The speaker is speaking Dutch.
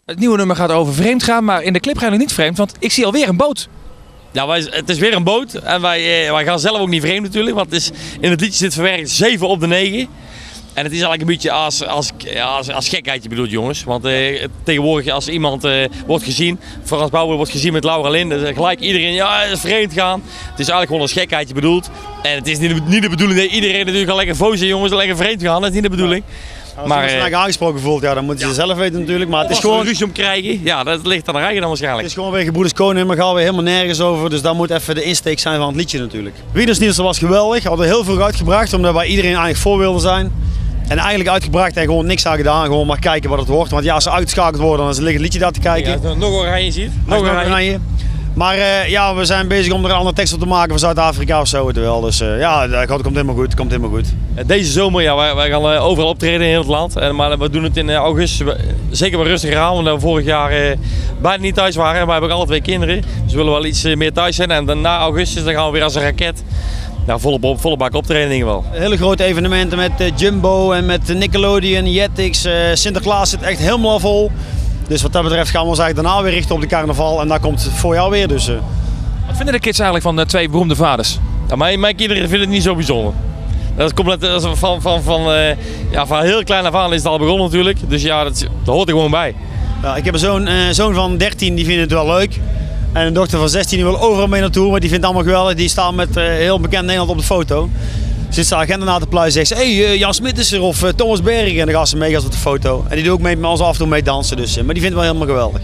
Het nieuwe nummer gaat over vreemd gaan, maar in de clip gaan we niet vreemd, want ik zie alweer een boot. Ja, het is weer een boot en wij gaan zelf ook niet vreemd natuurlijk, want het is, in het liedje zit verwerkt 7 op de 9. En het is eigenlijk een beetje als gekheidje bedoeld, jongens. Want tegenwoordig als iemand wordt gezien, Frans Bauer wordt gezien met Laura Lin, dan gelijk iedereen, ja, het is vreemd gaan. Het is eigenlijk gewoon als gekheidje bedoeld. En het is niet de bedoeling dat iedereen natuurlijk al lekker fozen, jongens, lekker vreemd gaan. Dat is niet de bedoeling. Als je zich aangesproken voelt, ja, dan moeten ze zelf weten natuurlijk. Maar het is gewoon ruzie om krijgen. Ja, dat ligt aan de eigen dan waarschijnlijk. Het is gewoon weer Gebroeders Koning, maar gaan we helemaal nergens over. Dus dat moet even de insteek zijn van het liedje natuurlijk. Wienersnieuws was geweldig. We hadden heel veel uitgebracht, omdat wij iedereen eigenlijk voor wilden zijn. En eigenlijk uitgebracht en gewoon niks aan gedaan. Gewoon maar kijken wat het wordt. Want ja, als ze uitgeschakeld worden, dan ligt het liedje daar te kijken. Ja, nog oranje ziet. Nog oranje. Maar ja, we zijn bezig om er een andere tekst op te maken van Zuid-Afrika of zo. Dus ja, dat komt helemaal goed. Komt helemaal goed. Deze zomer, ja, wij gaan overal optreden in heel het land. Maar we doen het in augustus zeker wel rustiger aan. Omdat we vorig jaar bijna niet thuis waren. Maar we hebben alle 2 kinderen. Dus we willen wel iets meer thuis zijn. En dan na augustus dan gaan we weer als een raket. Nou, volle bak optreden in ieder geval. Hele grote evenementen met Jumbo en met Nickelodeon, Jetix. Sinterklaas zit echt helemaal vol. Dus wat dat betreft gaan we ons eigenlijk daarna weer richten op de carnaval. En daar komt het voorjaar weer. Dus, Wat vinden de kids eigenlijk van de 2 beroemde vaders? Ja, mijn kinderen vinden het niet zo bijzonder. Dat komt van heel klein af aan is het al begonnen natuurlijk. Dus ja, dat hoort er gewoon bij. Ja, ik heb een zoon van 13, die vindt het wel leuk. En een dochter van 16 die wil overal mee naartoe, maar die vindt het allemaal geweldig. Die staat met heel bekend Nederland op de foto. Zit ze de agenda na te pluizen, zegt ze, hey, Jan Smit is er of Thomas Berg. En dan gaan ze mee op de foto. En die doet ook mee met ons af en toe mee dansen. Dus, maar die vindt het wel helemaal geweldig.